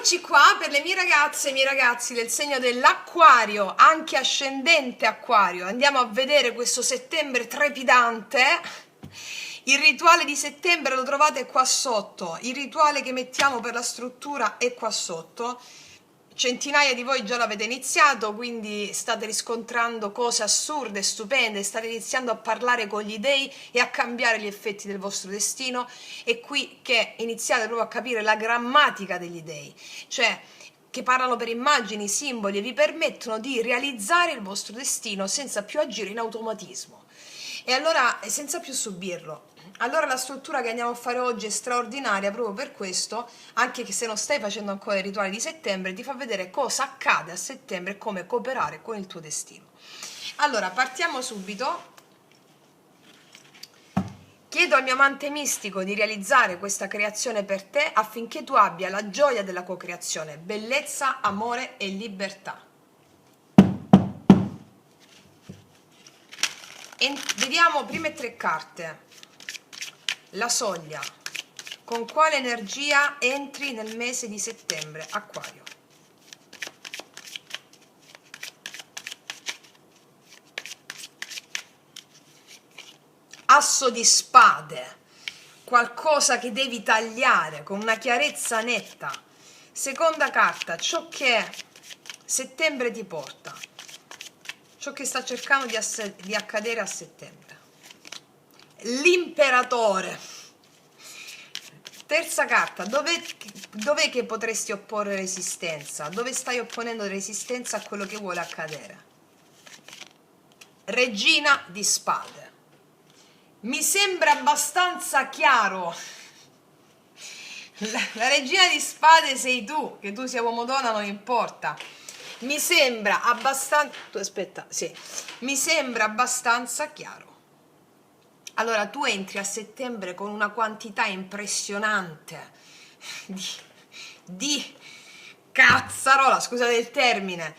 Eccoci qua per le mie ragazze e i miei ragazzi del segno dell'Acquario, anche ascendente Acquario. Andiamo a vedere questo settembre trepidante. Il rituale di settembre lo trovate qua sotto, il rituale che mettiamo per la struttura è qua sotto. Centinaia di voi già l'avete iniziato, quindi state riscontrando cose assurde, stupende, state iniziando a parlare con gli dei e a cambiare gli effetti del vostro destino. È qui che iniziate proprio a capire la grammatica degli dei, cioè che parlano per immagini, simboli e vi permettono di realizzare il vostro destino senza più agire in automatismo e allora senza più subirlo. Allora la struttura che andiamo a fare oggi è straordinaria proprio per questo, anche che se non stai facendo ancora il rituale di settembre, ti fa vedere cosa accade a settembre e come cooperare con il tuo destino. Allora, partiamo subito. Chiedo al mio amante mistico di realizzare questa creazione per te affinché tu abbia la gioia della co-creazione, bellezza, amore e libertà. Vediamo prime tre carte. La soglia. Con quale energia entri nel mese di settembre, Acquario? Asso di spade, qualcosa che devi tagliare con una chiarezza netta. Seconda carta, ciò che settembre ti porta, ciò che sta cercando di accadere a settembre. L'imperatore. Terza carta, dov'è che potresti opporre resistenza? Dove stai opponendo resistenza a quello che vuole accadere? Regina di spade. Mi sembra abbastanza chiaro. La regina di spade sei tu, che tu sia uomo o donna non importa. Mi sembra abbastanza... Aspetta, sì. Mi sembra abbastanza chiaro. Allora tu entri a settembre con una quantità impressionante di cazzarola, scusate il termine,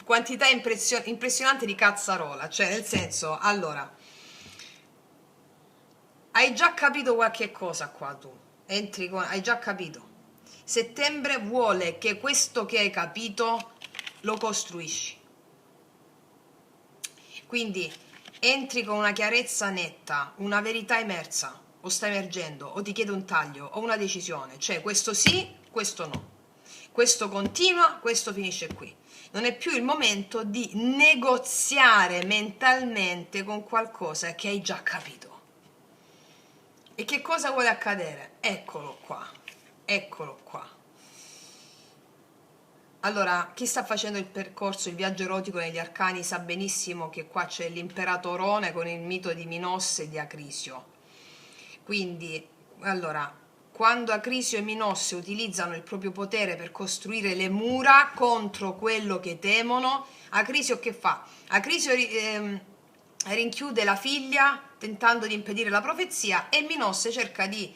quantità impressionante di cazzarola, cioè nel senso, allora, hai già capito qualche cosa qua tu, entri con, hai già capito. Settembre vuole che questo che hai capito lo costruisci. Quindi entri con una chiarezza netta, una verità emersa, o sta emergendo, o ti chiede un taglio, o una decisione, cioè questo sì, questo no, questo continua, questo finisce qui. Non è più il momento di negoziare mentalmente con qualcosa che hai già capito. E che cosa vuole accadere? Eccolo qua, eccolo qua. Allora, chi sta facendo il percorso, il viaggio erotico negli arcani sa benissimo che qua c'è l'Imperatorone con il mito di Minosse e di Acrisio. Quindi, allora, quando Acrisio e Minosse utilizzano il proprio potere per costruire le mura contro quello che temono, Acrisio che fa? Acrisio rinchiude la figlia tentando di impedire la profezia e Minosse cerca di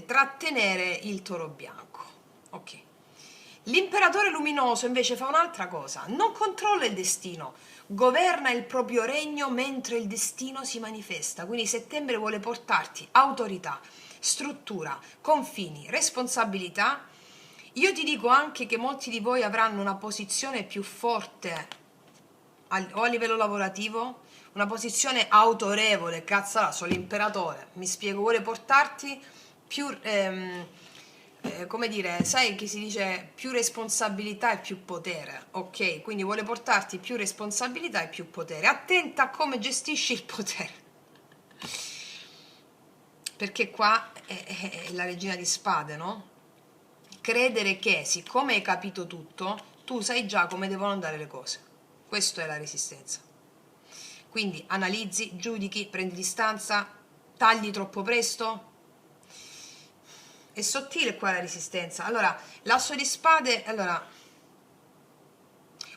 trattenere il toro bianco. Ok. L'imperatore luminoso invece fa un'altra cosa, non controlla il destino, governa il proprio regno mentre il destino si manifesta, quindi settembre vuole portarti autorità, struttura, confini, responsabilità. Io ti dico anche che molti di voi avranno una posizione più forte o a livello lavorativo, una posizione autorevole, cazzo, sono l'imperatore, mi spiego, vuole portarti più... come dire, sai che si dice più responsabilità e più potere, ok? Quindi vuole portarti più responsabilità e più potere. Attenta a come gestisci il potere, perché qua è la regina di spade, no? Credere che siccome hai capito tutto, tu sai già come devono andare le cose. Questa è la resistenza. Quindi analizzi, giudichi, prendi distanza, tagli troppo presto. È sottile qua la resistenza. Allora, l'asso di spade, allora,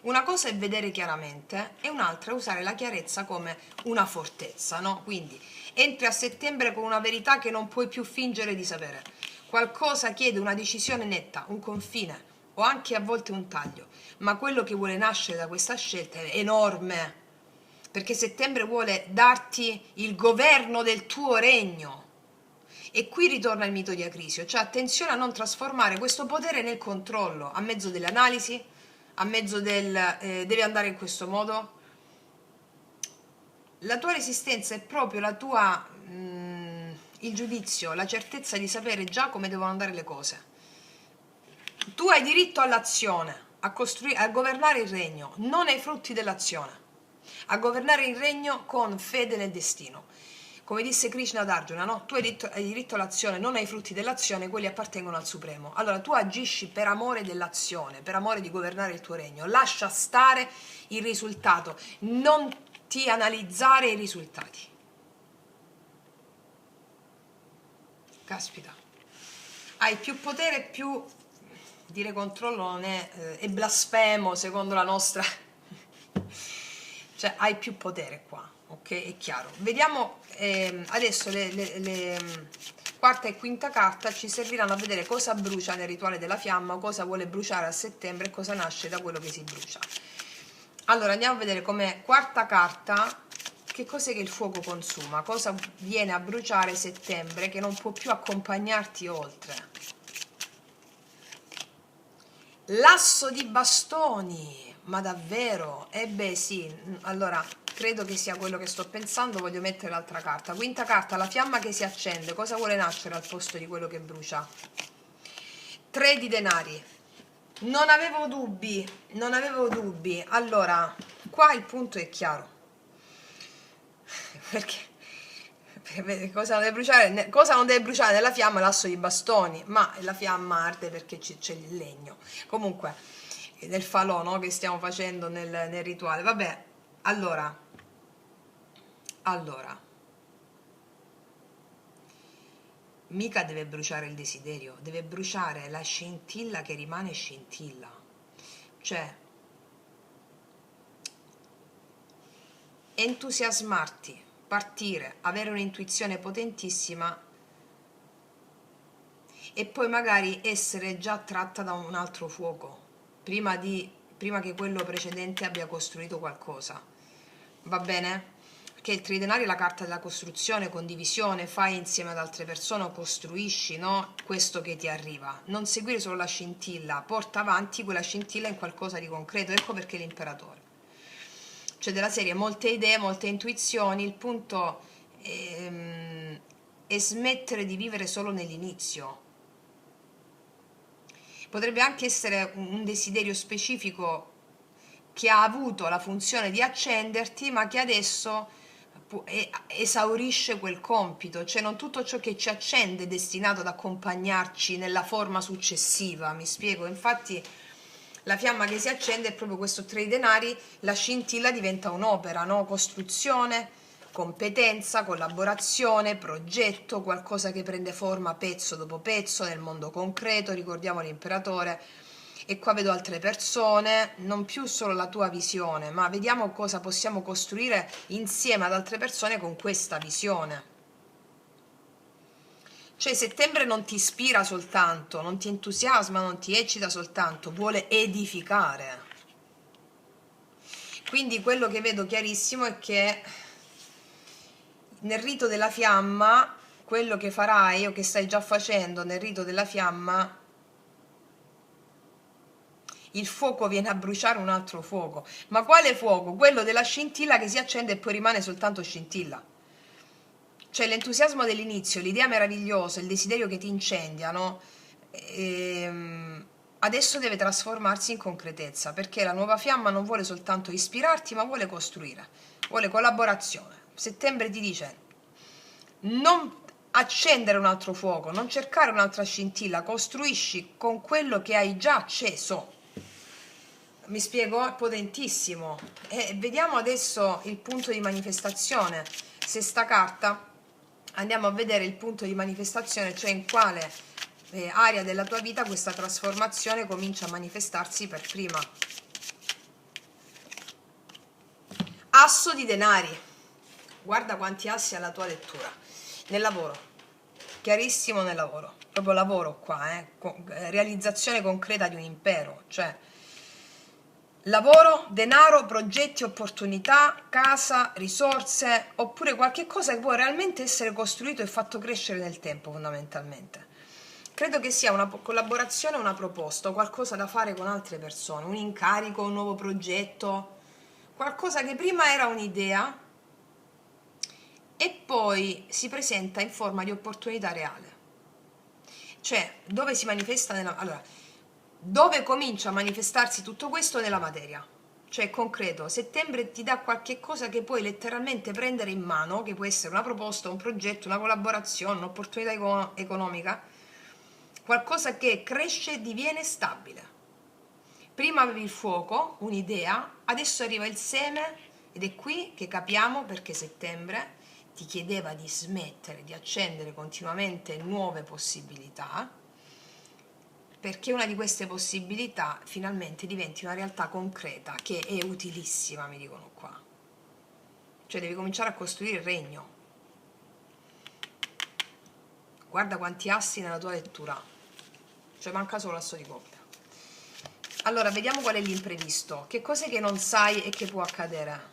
una cosa è vedere chiaramente e un'altra è usare la chiarezza come una fortezza, no? Quindi entri a settembre con una verità che non puoi più fingere di sapere. Qualcosa chiede una decisione netta, un confine o anche a volte un taglio, ma quello che vuole nascere da questa scelta è enorme, perché settembre vuole darti il governo del tuo regno. E qui ritorna il mito di Acrisio, cioè attenzione a non trasformare questo potere nel controllo, a mezzo delle analisi, a mezzo del deve andare in questo modo. La tua resistenza è proprio la tua, il giudizio, la certezza di sapere già come devono andare le cose. Tu hai diritto all'azione, a governare il regno, non ai frutti dell'azione, a governare il regno con fede nel destino. Come disse Krishna ad Arjuna, no? Tu hai diritto all'azione, non ai frutti dell'azione, quelli appartengono al Supremo. Allora tu agisci per amore dell'azione, per amore di governare il tuo regno. Lascia stare il risultato, non ti analizzare i risultati. Caspita. Hai più potere, più dire controllo non è blasfemo secondo la nostra. Cioè hai più potere qua, ok? È chiaro. Vediamo adesso le quarta e quinta carta ci serviranno a vedere cosa brucia nel rituale della fiamma, cosa vuole bruciare a settembre e cosa nasce da quello che si brucia. Allora andiamo a vedere come quarta carta che cos'è che il fuoco consuma, cosa viene a bruciare settembre che non può più accompagnarti oltre. L'asso di bastoni, ma davvero? Eh beh sì, allora credo che sia quello che sto pensando, voglio mettere l'altra carta. Quinta carta, la fiamma che si accende, cosa vuole nascere al posto di quello che brucia? 3 di denari. Non avevo dubbi, non avevo dubbi. Allora, qua il punto è chiaro. Perché cosa non deve bruciare nella fiamma? L'asso di bastoni, ma la fiamma arde perché c'è il legno. Comunque, nel falò, no, che stiamo facendo nel rituale. Vabbè, allora, mica deve bruciare il desiderio, deve bruciare la scintilla che rimane scintilla. Cioè, entusiasmarti, partire, avere un'intuizione potentissima e poi magari essere già tratta da un altro fuoco prima che quello precedente abbia costruito qualcosa. Va bene? Che il tridenari è la carta della costruzione, condivisione, fai insieme ad altre persone o costruisci, no? Questo che ti arriva. Non seguire solo la scintilla, porta avanti quella scintilla in qualcosa di concreto. Ecco perché l'imperatore. Cioè della serie molte idee, molte intuizioni, il punto è smettere di vivere solo nell'inizio. Potrebbe anche essere un desiderio specifico che ha avuto la funzione di accenderti, ma che adesso esaurisce quel compito, cioè non tutto ciò che ci accende è destinato ad accompagnarci nella forma successiva, mi spiego? Infatti la fiamma che si accende è proprio questo 3 denari, la scintilla diventa un'opera, no? Costruzione, competenza, collaborazione, progetto, qualcosa che prende forma pezzo dopo pezzo nel mondo concreto, ricordiamo l'imperatore. E qua vedo altre persone, non più solo la tua visione, ma vediamo cosa possiamo costruire insieme ad altre persone con questa visione. Cioè settembre non ti ispira soltanto, non ti entusiasma, non ti eccita soltanto, vuole edificare. Quindi quello che vedo chiarissimo è che nel rito della fiamma, quello che farai o che stai già facendo nel rito della fiamma, il fuoco viene a bruciare un altro fuoco. Ma quale fuoco? Quello della scintilla che si accende e poi rimane soltanto scintilla. Cioè l'entusiasmo dell'inizio, l'idea meravigliosa, il desiderio che ti incendiano, adesso deve trasformarsi in concretezza, perché la nuova fiamma non vuole soltanto ispirarti, ma vuole costruire, vuole collaborazione. Settembre ti dice non accendere un altro fuoco, non cercare un'altra scintilla, costruisci con quello che hai già acceso. Mi spiego? È potentissimo. E vediamo adesso il punto di manifestazione. Sesta carta, andiamo a vedere il punto di manifestazione, cioè in quale area della tua vita questa trasformazione comincia a manifestarsi per prima. Asso di denari. Guarda quanti assi ha la tua lettura. Nel lavoro. Chiarissimo nel lavoro. Proprio lavoro qua, realizzazione concreta di un impero, cioè lavoro, denaro, progetti, opportunità, casa, risorse, oppure qualche cosa che può realmente essere costruito e fatto crescere nel tempo, fondamentalmente. Credo che sia una collaborazione, una proposta, qualcosa da fare con altre persone, un incarico, un nuovo progetto, qualcosa che prima era un'idea e poi si presenta in forma di opportunità reale. Cioè, dove si manifesta allora, dove comincia a manifestarsi tutto questo nella materia? Cioè, concreto, settembre ti dà qualche cosa che puoi letteralmente prendere in mano, che può essere una proposta, un progetto, una collaborazione, un'opportunità economica, qualcosa che cresce e diviene stabile. Prima avevi il fuoco, un'idea, adesso arriva il seme ed è qui che capiamo perché settembre ti chiedeva di smettere di accendere continuamente nuove possibilità, perché una di queste possibilità finalmente diventi una realtà concreta che è utilissima, mi dicono qua. Cioè devi cominciare a costruire il regno. Guarda quanti assi nella tua lettura, cioè manca solo l'asso di coppia. Allora, vediamo qual è l'imprevisto. Che cos'è che non sai e che può accadere?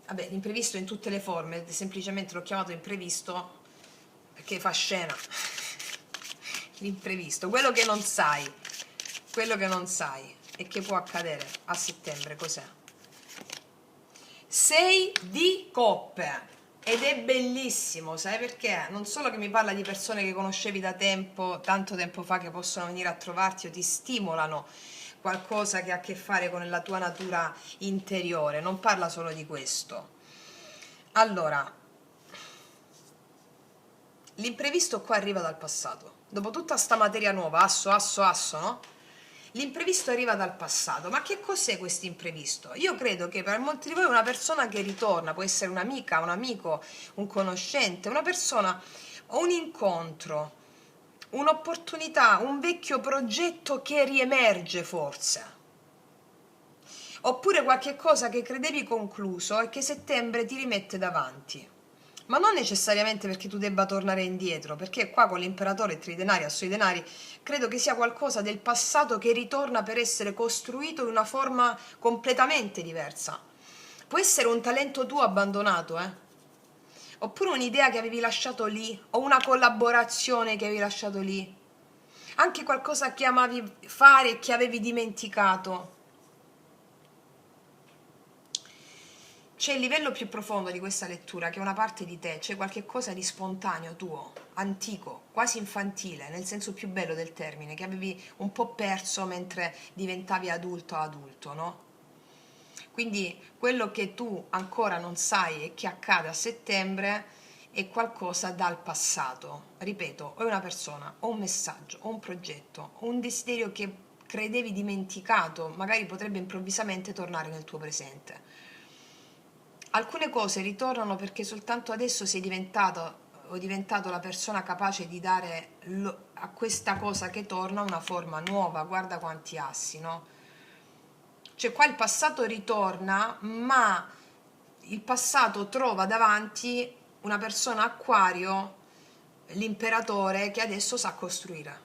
Vabbè, l'imprevisto in tutte le forme, semplicemente l'ho chiamato imprevisto perché fa scena. L'imprevisto, quello che non sai e che può accadere a settembre, cos'è? 6 di coppe. Ed è bellissimo, sai perché? Non solo che mi parla di persone che conoscevi da tempo, tanto tempo fa, che possono venire a trovarti o ti stimolano qualcosa che ha a che fare con la tua natura interiore, non parla solo di questo. Allora, l'imprevisto qua arriva dal passato. Dopo tutta sta materia nuova, asso, no? L'imprevisto arriva dal passato. Ma che cos'è questo imprevisto? Io credo che per molti di voi una persona che ritorna, può essere un'amica, un amico, un conoscente, una persona, un incontro, un'opportunità, un vecchio progetto che riemerge forse. Oppure qualche cosa che credevi concluso e che settembre ti rimette davanti. Ma non necessariamente perché tu debba tornare indietro, perché qua con l'imperatore e tridenari, asso di denari, credo che sia qualcosa del passato che ritorna per essere costruito in una forma completamente diversa. Può essere un talento tuo abbandonato, oppure un'idea che avevi lasciato lì, o una collaborazione che avevi lasciato lì, anche qualcosa che amavi fare e che avevi dimenticato. C'è il livello più profondo di questa lettura, che è una parte di te, c'è qualche cosa di spontaneo tuo, antico, quasi infantile, nel senso più bello del termine, che avevi un po' perso mentre diventavi adulto, no? Quindi quello che tu ancora non sai e che accade a settembre è qualcosa dal passato. Ripeto, o è una persona, o un messaggio, o un progetto, o un desiderio che credevi dimenticato, magari potrebbe improvvisamente tornare nel tuo presente. Alcune cose ritornano perché soltanto adesso sei diventato o diventato la persona capace di dare a questa cosa che torna una forma nuova. Guarda quanti assi, no? Cioè qua il passato ritorna, ma il passato trova davanti una persona acquario, l'imperatore, che adesso sa costruire.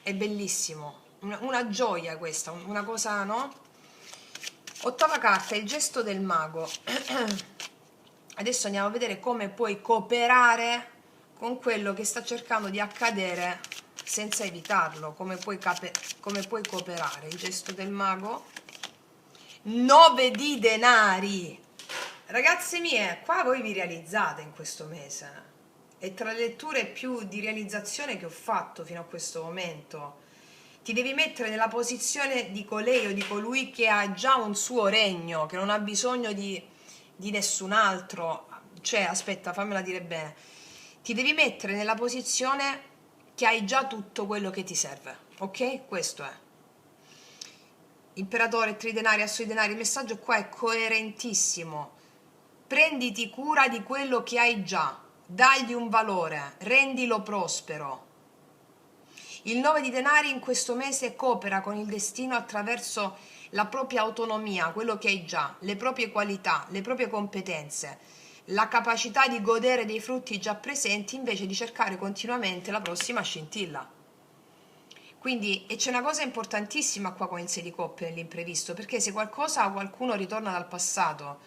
È bellissimo, una gioia questa, una cosa, no? Ottava carta, il gesto del mago. Adesso andiamo a vedere come puoi cooperare con quello che sta cercando di accadere senza evitarlo, come puoi cooperare. Il gesto del mago. 9 di denari. Ragazze mie, qua voi vi realizzate in questo mese. È tra le letture più di realizzazione che ho fatto fino a questo momento. Ti devi mettere nella posizione di colei o di colui che ha già un suo regno, che non ha bisogno di nessun altro. Cioè, aspetta, fammela dire bene. Ti devi mettere nella posizione che hai già tutto quello che ti serve, ok? Questo è. Imperatore, tridenari, asso di denari, il messaggio qua è coerentissimo. Prenditi cura di quello che hai già, dagli un valore, rendilo prospero. Il 9 di denari in questo mese coopera con il destino attraverso la propria autonomia, quello che hai già, le proprie qualità, le proprie competenze, la capacità di godere dei frutti già presenti invece di cercare continuamente la prossima scintilla. Quindi, e c'è una cosa importantissima qua con il 6 di coppe nell'imprevisto, perché se qualcosa o qualcuno ritorna dal passato,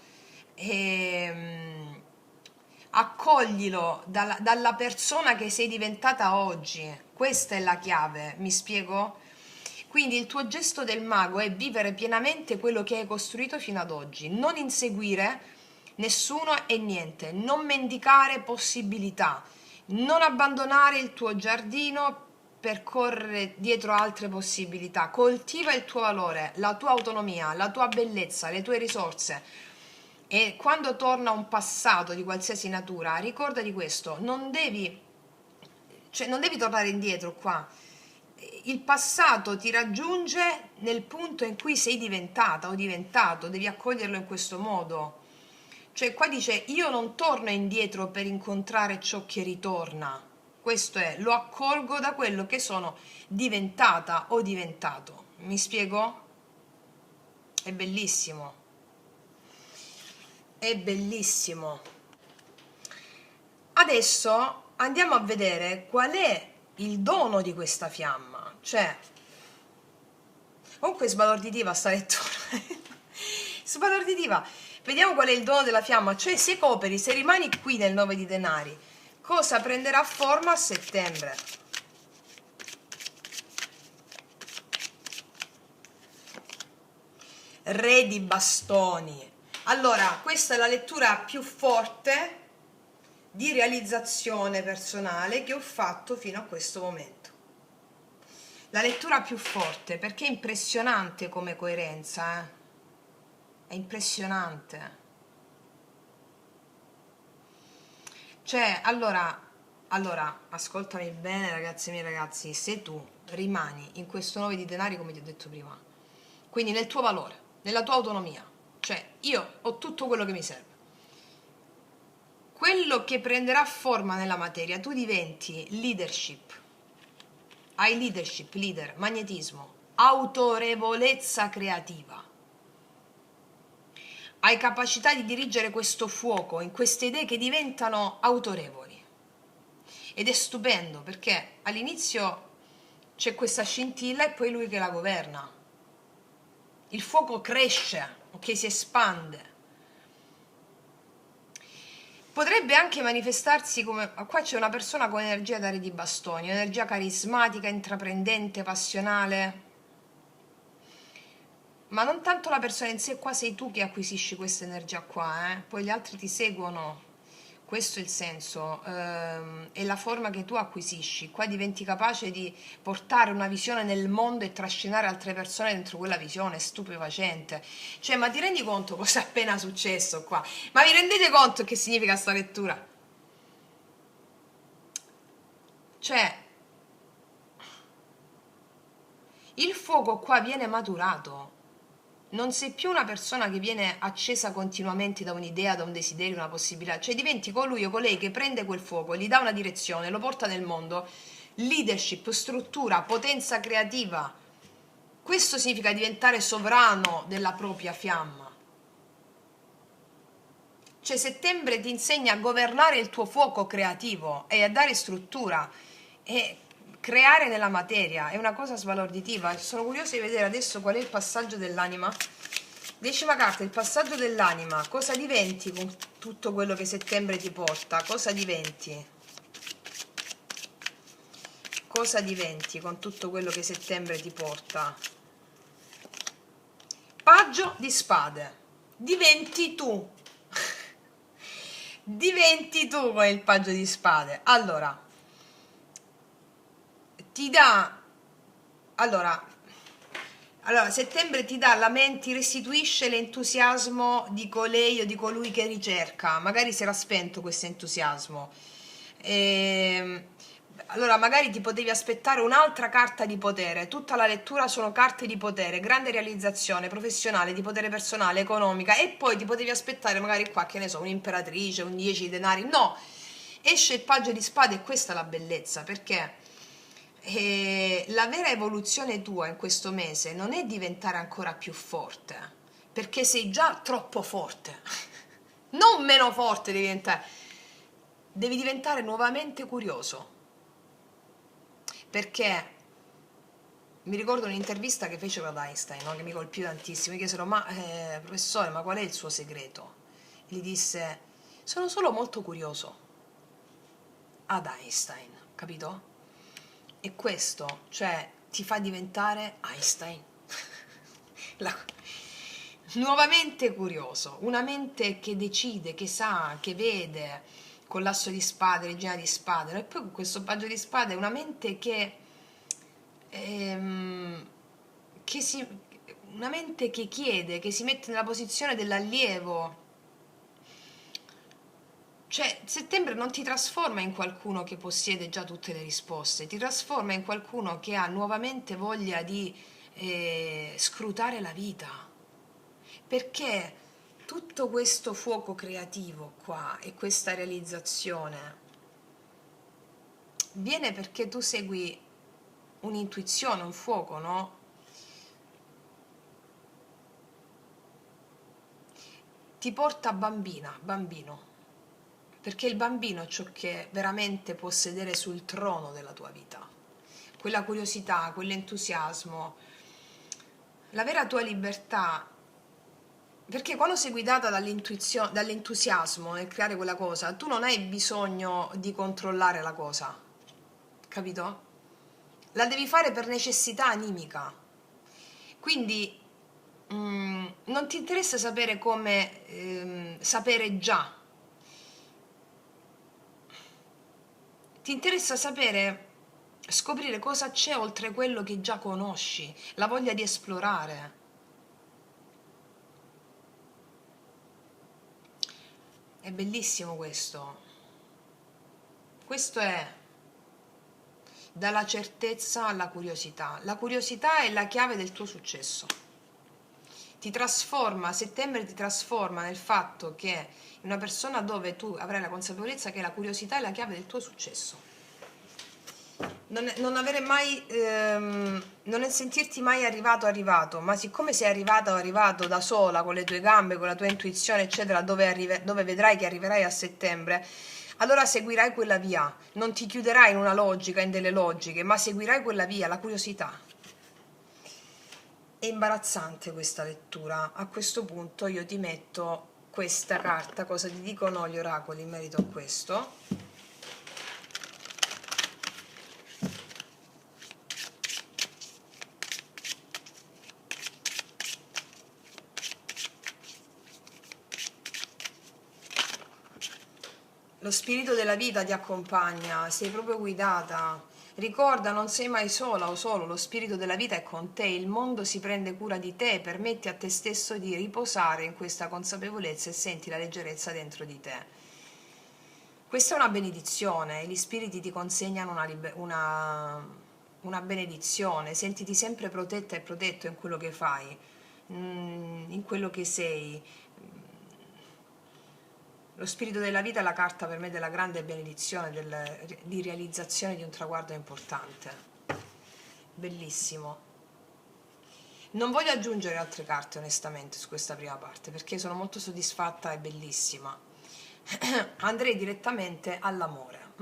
accoglilo dalla persona che sei diventata oggi. Questa è la chiave, mi spiego? Quindi il tuo gesto del mago è vivere pienamente quello che hai costruito fino ad oggi, non inseguire nessuno e niente, non mendicare possibilità, non abbandonare il tuo giardino per correre dietro altre possibilità. Coltiva il tuo valore, la tua autonomia, la tua bellezza, le tue risorse. E quando torna un passato di qualsiasi natura, ricorda di questo, non devi tornare indietro qua. Il passato ti raggiunge nel punto in cui sei diventata o diventato, devi accoglierlo in questo modo. Cioè qua dice io non torno indietro per incontrare ciò che ritorna. Questo è, lo accolgo da quello che sono diventata o diventato. Mi spiego? È bellissimo. È bellissimo. Adesso andiamo a vedere qual è il dono di questa fiamma. Cioè, comunque è sbalorditiva sta lettura. Sbalorditiva. Vediamo qual è il dono della fiamma. Cioè, se cooperi, se rimani qui nel 9 di denari, cosa prenderà forma a settembre? Re di bastoni. Allora, questa è la lettura più forte di realizzazione personale che ho fatto fino a questo momento. La lettura più forte, perché è impressionante come coerenza, è impressionante. Cioè, allora, ascoltami bene, ragazzi miei ragazzi, se tu rimani in questo 9 di denari, come ti ho detto prima, quindi nel tuo valore, nella tua autonomia, cioè io ho tutto quello che mi serve, quello che prenderà forma nella materia, tu diventi leadership, hai leadership, leader, magnetismo, autorevolezza creativa, hai capacità di dirigere questo fuoco in queste idee che diventano autorevoli. Ed è stupendo perché all'inizio c'è questa scintilla e poi lui che la governa. Il fuoco cresce, ok, si espande. Potrebbe anche manifestarsi come, qua c'è una persona con energia da re di bastoni, energia carismatica, intraprendente, passionale, ma non tanto la persona in sé, qua sei tu che acquisisci questa energia qua, poi gli altri ti seguono, questo è il senso, è la forma che tu acquisisci, qua diventi capace di portare una visione nel mondo e trascinare altre persone dentro quella visione, è stupefacente, cioè ma ti rendi conto cosa è appena successo qua? Ma vi rendete conto che significa sta lettura? Cioè, il fuoco qua viene maturato. Non sei più una persona che viene accesa continuamente da un'idea, da un desiderio, una possibilità, cioè diventi colui o colei che prende quel fuoco, gli dà una direzione, lo porta nel mondo, leadership, struttura, potenza creativa. Questo significa diventare sovrano della propria fiamma. Cioè settembre ti insegna a governare il tuo fuoco creativo e a dare struttura e creare nella materia, è una cosa sbalorditiva. Sono curiosa di vedere adesso qual è il passaggio dell'anima. 10ª carta, il passaggio dell'anima. Cosa diventi con tutto quello che settembre ti porta? Cosa diventi? Cosa diventi con tutto quello che settembre ti porta? Paggio di spade. Diventi tu. Diventi tu con il paggio di spade. Allora, ti dà allora settembre ti dà la mente, ti restituisce l'entusiasmo di colei o di colui che ricerca, magari si era spento questo entusiasmo, allora magari ti potevi aspettare un'altra carta di potere, tutta la lettura sono carte di potere, grande realizzazione professionale, di potere personale, economica, e poi ti potevi aspettare magari qua, che ne so, un'imperatrice, un 10 di denari, no, esce il paggio di spade e questa è la bellezza, perché la vera evoluzione tua in questo mese non è diventare ancora più forte, perché sei già troppo forte, non meno forte devi diventare nuovamente curioso, perché Mi ricordo un'intervista che fecero ad Einstein, no? Che mi colpì tantissimo. Mi chiesero, ma professore, ma qual è il suo segreto? E gli disse, sono solo molto curioso. Ad Einstein, capito? E questo, cioè, ti fa diventare Einstein. La- Nuovamente curioso, una mente che decide, che sa, che vede, con l'asso di spade, regina di spade, no? E poi con questo paggio di spade, una mente ehm, che si, una mente che chiede, che si mette nella posizione dell'allievo. Cioè, settembre non ti trasforma in qualcuno che possiede già tutte le risposte, ti trasforma in qualcuno che ha nuovamente voglia di scrutare la vita. Perché tutto questo fuoco creativo qua e questa realizzazione viene perché tu segui un'intuizione, un fuoco, no? Ti porta bambina, bambino, perché il bambino è ciò che veramente può sedere sul trono della tua vita. Quella curiosità, quell'entusiasmo, la vera tua libertà, perché quando sei guidata dall'entusiasmo nel creare quella cosa, tu non hai bisogno di controllare la cosa, capito? La devi fare per necessità animica. Quindi non ti interessa sapere come sapere già, ti interessa sapere, scoprire cosa c'è oltre quello che già conosci, la voglia di esplorare. È bellissimo questo. Questo è dalla certezza alla curiosità. La curiosità è la chiave del tuo successo. Ti trasforma, settembre ti trasforma nel fatto che una persona dove tu avrai la consapevolezza che la curiosità è la chiave del tuo successo. Non avere mai, non sentirti mai arrivato, ma siccome sei arrivato o arrivato da sola, con le tue gambe, con la tua intuizione, eccetera, dove vedrai che arriverai a settembre, allora seguirai quella via, non ti chiuderai in una logica, in delle logiche, ma seguirai quella via, la curiosità. È imbarazzante questa lettura. A questo punto io ti metto questa carta, cosa ti dicono gli oracoli in merito a questo. Lo spirito della vita ti accompagna, sei proprio guidata. Ricorda, non sei mai sola o solo, lo spirito della vita è con te, il mondo si prende cura di te, permetti a te stesso di riposare in questa consapevolezza e senti la leggerezza dentro di te. Questa è una benedizione, gli spiriti ti consegnano una benedizione, sentiti sempre protetta e protetto in quello che fai, in quello che sei. Lo spirito della vita è la carta per me della grande benedizione, di realizzazione di un traguardo importante. Bellissimo. Non voglio aggiungere altre carte onestamente su questa prima parte perché sono molto soddisfatta e bellissima. Andrei direttamente all'amore.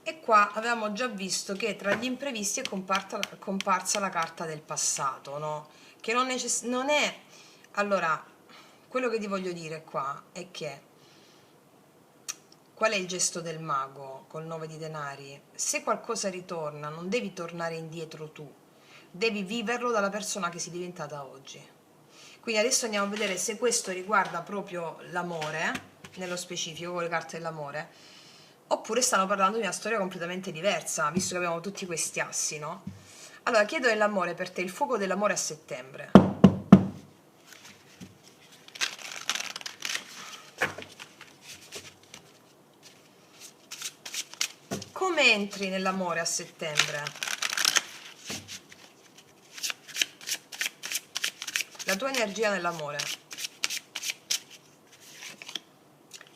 E qua avevamo già visto che tra gli imprevisti è comparsa la carta del passato, no? Che non è... Allora, quello che ti voglio dire qua è che qual è il gesto del mago col 9 di denari? Se qualcosa ritorna, non devi tornare indietro tu, devi viverlo dalla persona che sei diventata oggi. Quindi adesso andiamo a vedere se questo riguarda proprio l'amore, nello specifico, con le carte dell'amore, oppure stanno parlando di una storia completamente diversa, visto che abbiamo tutti questi assi, no? Allora, chiedo nell'amore per te il fuoco dell'amore a settembre. Come entri nell'amore a settembre? La tua energia nell'amore.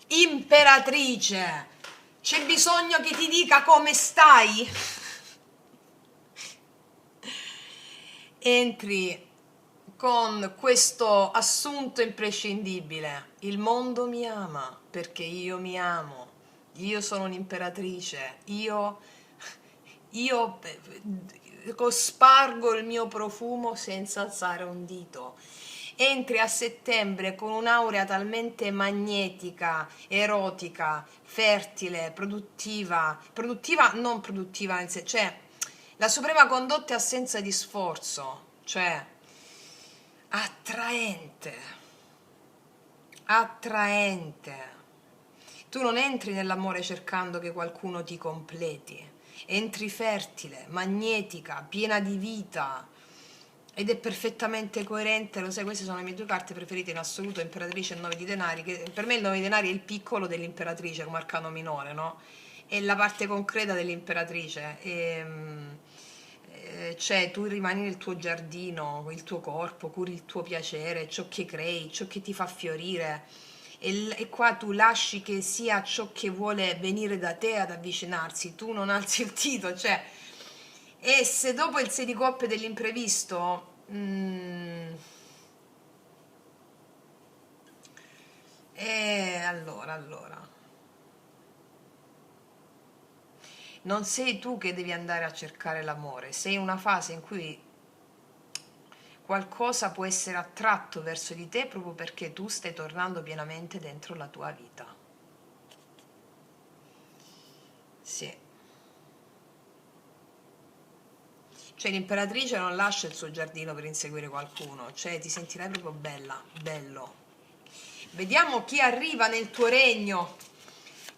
Imperatrice! C'è bisogno che ti dica come stai? Entri con questo assunto imprescindibile. Il mondo mi ama perché io mi amo. Io sono un'imperatrice. Io spargo il mio profumo senza alzare un dito. Entri a settembre con un'aurea talmente magnetica, erotica, fertile, produttiva non produttiva in sé, cioè la suprema condotta è assenza di sforzo, cioè attraente, attraente. Tu non entri nell'amore cercando che qualcuno ti completi, entri fertile, magnetica, piena di vita, ed è perfettamente coerente. Lo sai, queste sono le mie due carte preferite in assoluto, Imperatrice e 9 di denari, che per me il 9 di denari è il piccolo dell'Imperatrice come arcano minore, no? È la parte concreta dell'Imperatrice. Cioè tu rimani nel tuo giardino, il tuo corpo, curi il tuo piacere, ciò che crei, ciò che ti fa fiorire, e qua tu lasci che sia ciò che vuole venire da te ad avvicinarsi, tu non alzi il dito, cioè. E se dopo il 6 di coppe dell'imprevisto allora non sei tu che devi andare a cercare l'amore, sei in una fase in cui qualcosa può essere attratto verso di te proprio perché tu stai tornando pienamente dentro la tua vita. Sì. Cioè l'imperatrice non lascia il suo giardino per inseguire qualcuno, cioè ti sentirai proprio bella, bello. Vediamo chi arriva nel tuo regno,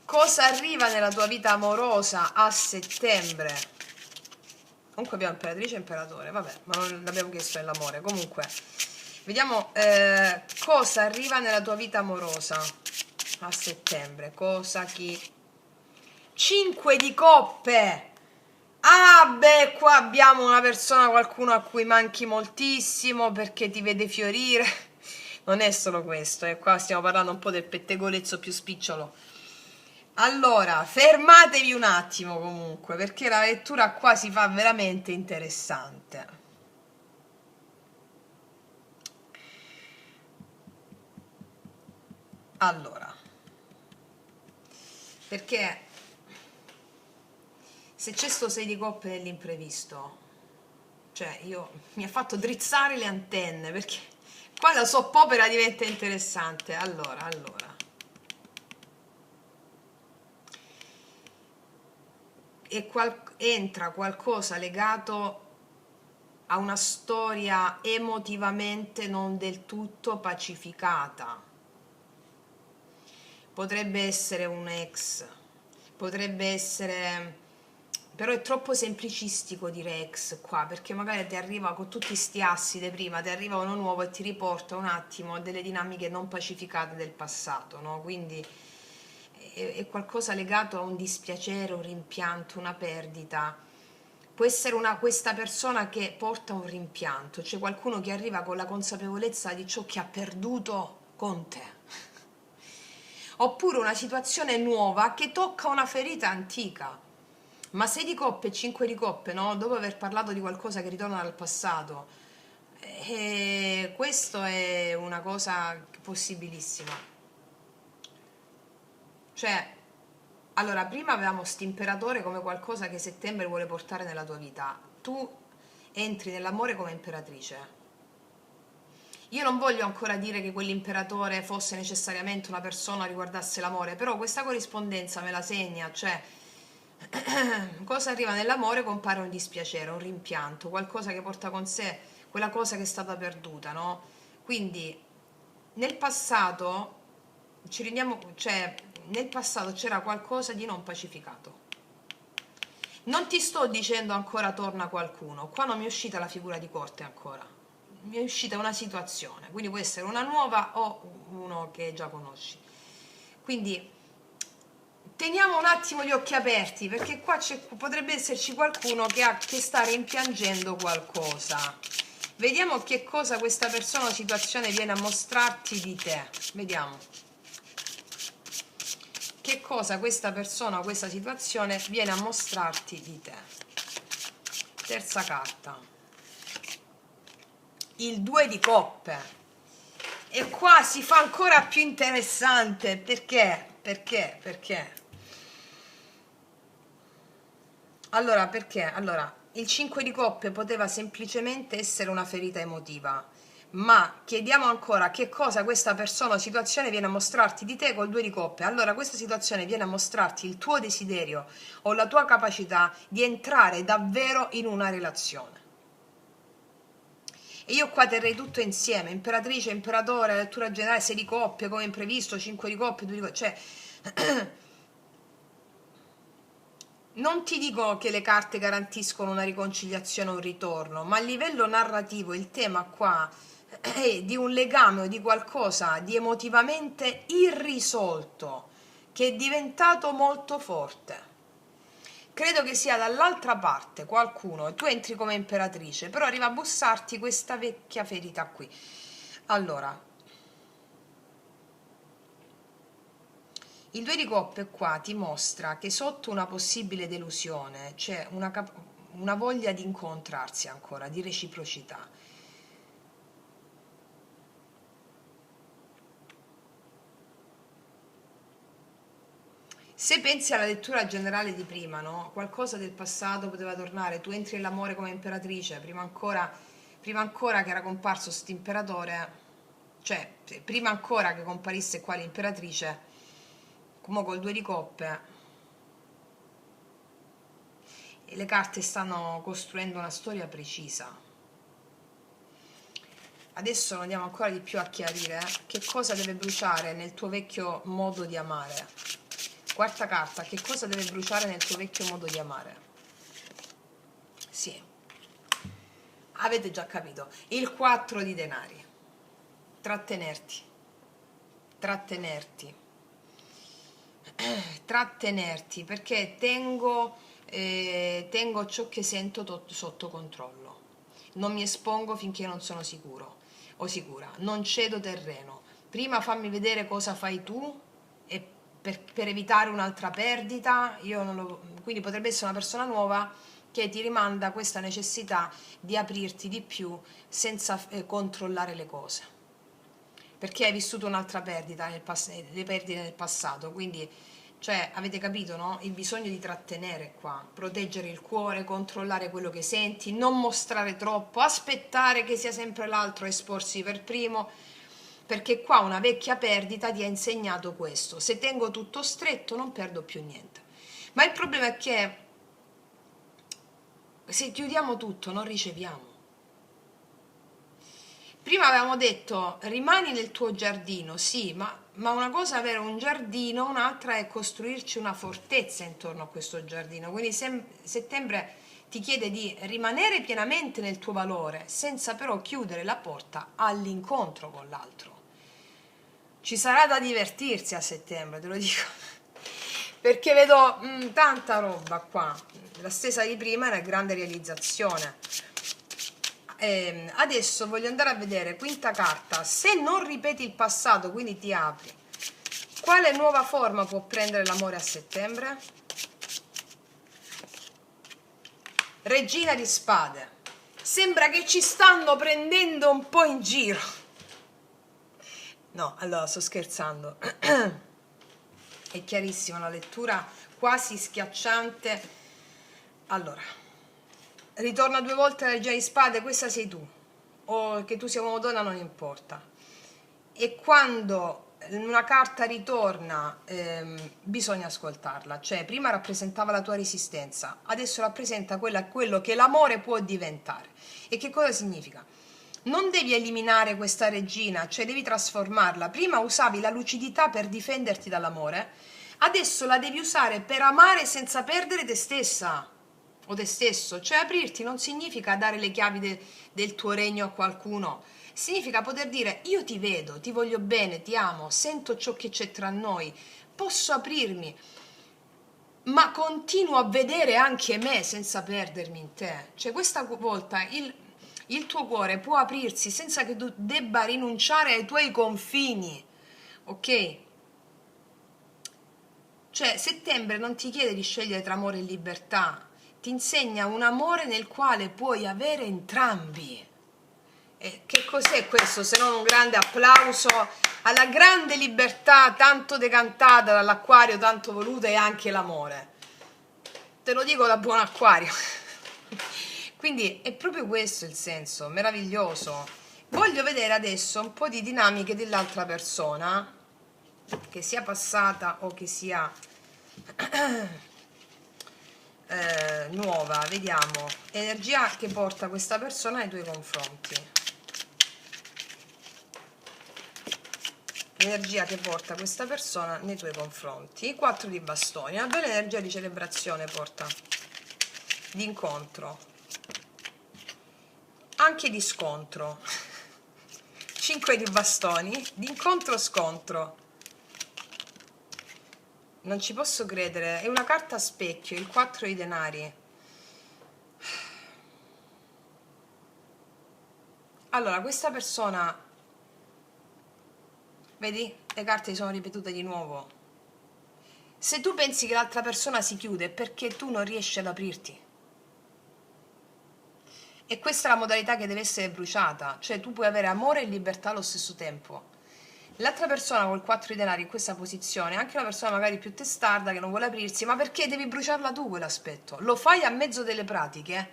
cosa arriva nella tua vita amorosa a settembre. Comunque abbiamo imperatrice e imperatore, vabbè, ma non l'abbiamo chiesto nell'amore. Comunque, vediamo cosa arriva nella tua vita amorosa a settembre. Cosa, chi? 5 di coppe! Ah, beh, qua abbiamo una persona, qualcuno a cui manchi moltissimo perché ti vede fiorire. Non è solo questo, qua stiamo parlando un po' del pettegolezzo più spicciolo. Allora, fermatevi un attimo comunque, perché la lettura qua si fa veramente interessante. Allora, perché se c'è sto 6 di coppe nell'imprevisto, cioè mi ha fatto drizzare le antenne, perché qua la soppopera diventa interessante. Allora. Entra qualcosa legato a una storia emotivamente non del tutto pacificata. Potrebbe essere un ex, potrebbe essere, però è troppo semplicistico dire ex qua, perché magari ti arriva con tutti sti assi di prima, ti arriva uno nuovo e ti riporta un attimo a delle dinamiche non pacificate del passato, no? Quindi è qualcosa legato a un dispiacere, un rimpianto, una perdita. Può essere questa persona che porta un rimpianto, c'è qualcuno che arriva con la consapevolezza di ciò che ha perduto con te. Oppure una situazione nuova che tocca una ferita antica. Ma 6 di coppe e 5 di coppe, no? Dopo aver parlato di qualcosa che ritorna dal passato, questo è una cosa possibilissima. Cioè, allora, prima avevamo st'imperatore come qualcosa che settembre vuole portare nella tua vita. Tu entri nell'amore come imperatrice. Io non voglio ancora dire che quell'imperatore fosse necessariamente una persona riguardasse l'amore, però questa corrispondenza me la segna, cioè cosa arriva nell'amore compare un dispiacere, un rimpianto, qualcosa che porta con sé quella cosa che è stata perduta, no? Quindi nel passato ci rendiamo, cioè nel passato c'era qualcosa di non pacificato. Non ti sto dicendo ancora torna qualcuno, qua non mi è uscita la figura di corte ancora, mi è uscita una situazione, quindi può essere una nuova o uno che già conosci. Quindi teniamo un attimo gli occhi aperti, perché qua potrebbe esserci qualcuno che sta rimpiangendo qualcosa. Vediamo che cosa questa persona o situazione viene a mostrarti di te. Vediamo che cosa questa persona o questa situazione viene a mostrarti di te. Terza carta, il 2 di coppe, e qua si fa ancora più interessante. Perché? Allora, perché? Allora, il 5 di coppe poteva semplicemente essere una ferita emotiva, ma chiediamo ancora che cosa questa persona o situazione viene a mostrarti di te col 2 di coppe. Allora questa situazione viene a mostrarti il tuo desiderio o la tua capacità di entrare davvero in una relazione. E io qua terrei tutto insieme: imperatrice, imperatore, lettura generale, 6 di coppe come imprevisto, 5 di coppe, 2 di coppe, cioè non ti dico che le carte garantiscono una riconciliazione o un ritorno, ma a livello narrativo il tema qua è di un legame o di qualcosa di emotivamente irrisolto che è diventato molto forte. Credo che sia dall'altra parte qualcuno, e tu entri come imperatrice, però arriva a bussarti questa vecchia ferita qui. Allora, il 2 di coppe qua ti mostra che sotto una possibile delusione c'è una voglia di incontrarsi ancora, di reciprocità. Se pensi alla lettura generale di prima, no? Qualcosa del passato poteva tornare, tu entri nell'amore come imperatrice, prima ancora che era comparso questo imperatore, cioè prima ancora che comparisse qua l'imperatrice, come col 2 di coppe, e le carte stanno costruendo una storia precisa. Adesso andiamo ancora di più a chiarire che cosa deve bruciare nel tuo vecchio modo di amare. Quarta carta, che cosa deve bruciare nel tuo vecchio modo di amare? Sì, avete già capito. Il 4 di denari. Trattenerti. Trattenerti, perché tengo ciò che sento sotto controllo. Non mi espongo finché non sono sicuro o sicura. Non cedo terreno. Prima fammi vedere cosa fai tu, e per evitare un'altra perdita. Quindi potrebbe essere una persona nuova che ti rimanda questa necessità di aprirti di più senza controllare le cose, perché hai vissuto un'altra perdita le perdite nel passato. Quindi, cioè, avete capito, no? Il bisogno di trattenere qua, proteggere il cuore, controllare quello che senti, non mostrare troppo, aspettare che sia sempre l'altro a esporsi per primo, perché qua una vecchia perdita ti ha insegnato questo: se tengo tutto stretto non perdo più niente. Ma il problema è che se chiudiamo tutto non riceviamo. Prima avevamo detto rimani nel tuo giardino, sì, ma una cosa è avere un giardino, un'altra è costruirci una fortezza intorno a questo giardino. Quindi settembre ti chiede di rimanere pienamente nel tuo valore, senza però chiudere la porta all'incontro con l'altro. Ci sarà da divertirsi a settembre, te lo dico, perché vedo tanta roba qua. La stessa di prima è una grande realizzazione. Adesso voglio andare a vedere, quinta carta, se non ripeti il passato, quindi ti apri, quale nuova forma può prendere l'amore a settembre? Regina di spade. Sembra che ci stanno prendendo un po' in giro. No, allora sto scherzando. È chiarissima la lettura, quasi schiacciante. Allora, ritorna 2 volte la regina di spade, questa sei tu, o che tu sia uomo o donna non importa. E quando una carta ritorna bisogna ascoltarla, cioè prima rappresentava la tua resistenza, adesso rappresenta quello che l'amore può diventare. E che cosa significa? Non devi eliminare questa regina, cioè devi trasformarla. Prima usavi la lucidità per difenderti dall'amore, adesso la devi usare per amare senza perdere te stessa o te stesso. Cioè aprirti non significa dare le chiavi del tuo regno a qualcuno, significa poter dire io ti vedo, ti voglio bene, ti amo, sento ciò che c'è tra noi, posso aprirmi, ma continuo a vedere anche me senza perdermi in te. Cioè questa volta il tuo cuore può aprirsi senza che tu debba rinunciare ai tuoi confini, ok? Cioè settembre non ti chiede di scegliere tra amore e libertà, ti insegna un amore nel quale puoi avere entrambi. E che cos'è questo se non un grande applauso alla grande libertà tanto decantata dall'Acquario, tanto voluta, e anche l'amore. Te lo dico da buon Acquario. Quindi è proprio questo il senso, meraviglioso. Voglio vedere adesso un po' di dinamiche dell'altra persona, che sia passata o che sia nuova. Vediamo, energia che porta questa persona nei tuoi confronti. Energia che porta questa persona nei tuoi confronti. 4 di bastoni, una bella energia di celebrazione porta, di incontro, anche di scontro. 5 di bastoni, di incontro scontro. Non ci posso credere, è una carta a specchio, il 4 di denari. Allora, questa persona, vedi, le carte si sono ripetute di nuovo. Se tu pensi che l'altra persona si chiude è perché tu non riesci ad aprirti. E questa è la modalità che deve essere bruciata, cioè tu puoi avere amore e libertà allo stesso tempo. L'altra persona col 4 di denari in questa posizione è anche una persona magari più testarda che non vuole aprirsi, ma perché devi bruciarla tu quell'aspetto? Lo fai a mezzo delle pratiche,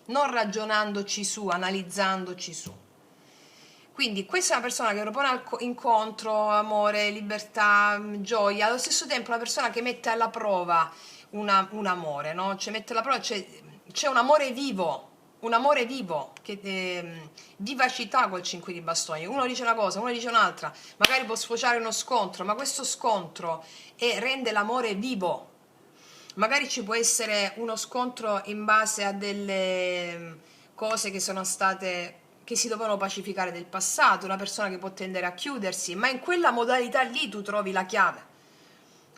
non ragionandoci su, analizzandoci su. Quindi questa è una persona che propone incontro, amore, libertà, gioia, allo stesso tempo una persona che mette alla prova un amore, no? Cioè mette alla prova, c'è un amore vivo, vivacità col 5 di bastoni. Uno dice una cosa, uno dice un'altra, magari può sfociare uno scontro, ma questo scontro rende l'amore vivo. Magari ci può essere uno scontro in base a delle cose che sono state, che si dovevano pacificare del passato, una persona che può tendere a chiudersi, ma in quella modalità lì tu trovi la chiave.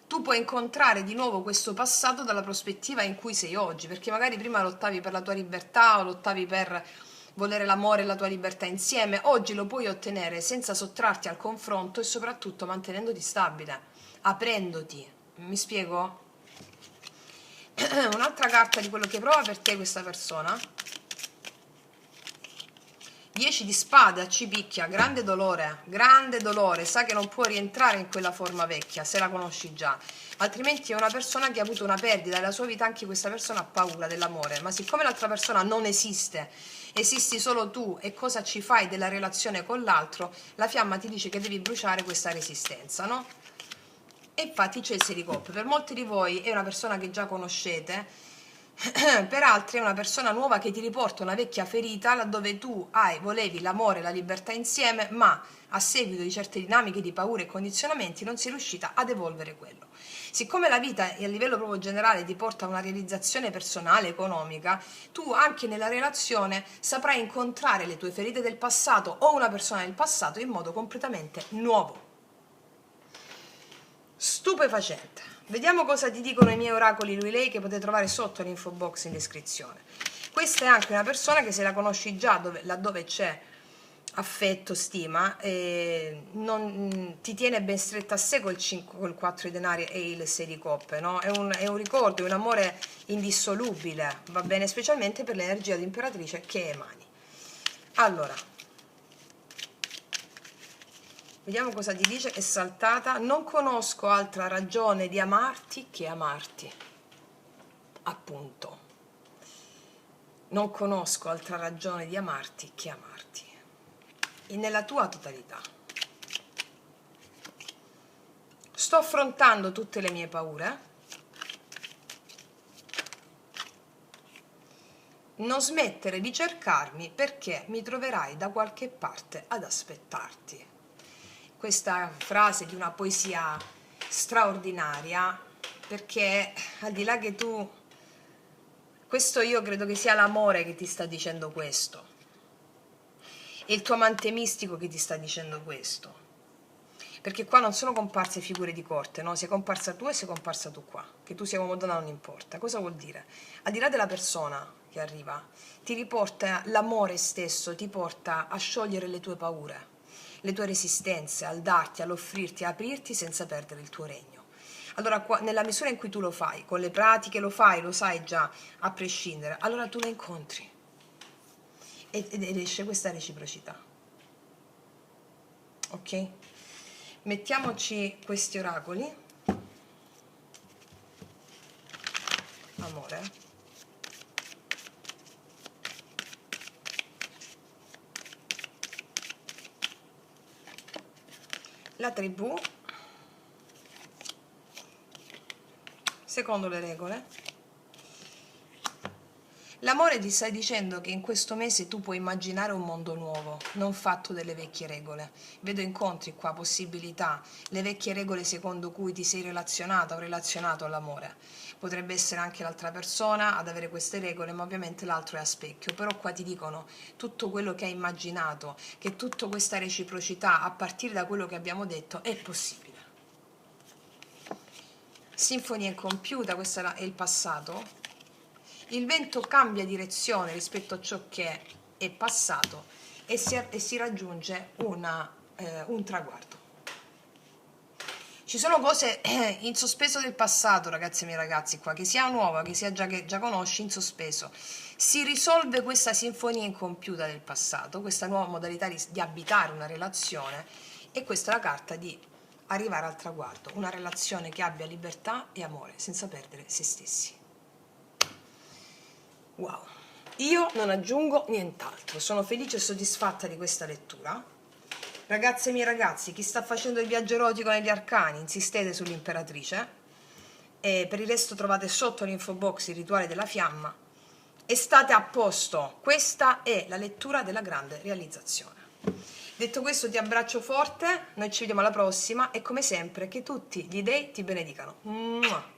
Tu puoi incontrare di nuovo questo passato dalla prospettiva in cui sei oggi, perché magari prima lottavi per la tua libertà o lottavi per volere l'amore e la tua libertà insieme, oggi lo puoi ottenere senza sottrarti al confronto e soprattutto mantenendoti stabile, aprendoti. Mi spiego? Un'altra carta di quello che prova per te questa persona. 10 di spada, ci picchia, grande dolore, sa che non può rientrare in quella forma vecchia, se la conosci già, altrimenti è una persona che ha avuto una perdita nella sua vita, anche questa persona ha paura dell'amore, ma siccome l'altra persona non esiste, esisti solo tu e cosa ci fai della relazione con l'altro, la fiamma ti dice che devi bruciare questa resistenza, no? E infatti c'è il 6 di coppe, per molti di voi è una persona che già conoscete, per altri è una persona nuova che ti riporta una vecchia ferita laddove tu volevi l'amore e la libertà insieme, ma a seguito di certe dinamiche di paure e condizionamenti non sei riuscita ad evolvere quello. Siccome la vita a livello proprio generale ti porta a una realizzazione personale, economica, tu anche nella relazione saprai incontrare le tue ferite del passato o una persona del passato in modo completamente nuovo. Stupefacente. Vediamo cosa ti dicono i miei oracoli lui lei, che potete trovare sotto l'info box in descrizione. Questa è anche una persona che, se la conosci già, laddove c'è affetto, stima, ti tiene ben stretta a sé col 4 di denari e il 6 di coppe, no? È un ricordo, è un amore indissolubile, va bene, specialmente per l'energia di imperatrice che emani. Allora, vediamo cosa ti dice. È saltata. Non conosco altra ragione di amarti che amarti. Appunto. Non conosco altra ragione di amarti che amarti. E nella tua totalità. Sto affrontando tutte le mie paure. Non smettere di cercarmi, perché mi troverai da qualche parte ad aspettarti. Questa frase di una poesia straordinaria, perché al di là che tu, questo io credo che sia l'amore che ti sta dicendo questo, è il tuo amante mistico che ti sta dicendo questo, perché qua non sono comparse figure di corte, no? Sei comparsa tu e sei comparsa tu qua, che tu sia uomo o donna non importa. Cosa vuol dire? Al di là della persona che arriva, ti riporta l'amore stesso, ti porta a sciogliere le tue paure, le tue resistenze, al darti, all'offrirti, a aprirti senza perdere il tuo regno. Allora, nella misura in cui tu lo fai, con le pratiche lo fai, lo sai già, a prescindere, allora tu la incontri ed esce questa reciprocità. Ok? Mettiamoci questi oracoli. Amore. la tribù, secondo le regole. L'amore ti sta dicendo che in questo mese tu puoi immaginare un mondo nuovo, non fatto delle vecchie regole. Vedo incontri qua, possibilità, le vecchie regole secondo cui ti sei relazionata o relazionato all'amore. Potrebbe essere anche l'altra persona ad avere queste regole, ma ovviamente l'altro è a specchio. Però qua ti dicono tutto quello che hai immaginato, che tutta questa reciprocità, a partire da quello che abbiamo detto, è possibile. Sinfonia incompiuta, questo è il passato. Il vento cambia direzione rispetto a ciò che è passato e si raggiunge un traguardo. Ci sono cose in sospeso del passato, ragazzi e miei ragazzi, qua, che sia nuova, che sia che già conosci, in sospeso. Si risolve questa sinfonia incompiuta del passato, questa nuova modalità di abitare una relazione, e questa è la carta di arrivare al traguardo, una relazione che abbia libertà e amore, senza perdere se stessi. Wow, io non aggiungo nient'altro, sono felice e soddisfatta di questa lettura. Ragazze e miei ragazzi, chi sta facendo il viaggio erotico negli arcani, insistete sull'imperatrice, e per il resto trovate sotto l'info box il rituale della fiamma e state a posto. Questa è la lettura della grande realizzazione. Detto questo, ti abbraccio forte, noi ci vediamo alla prossima e come sempre che tutti gli dei ti benedicano. Mua.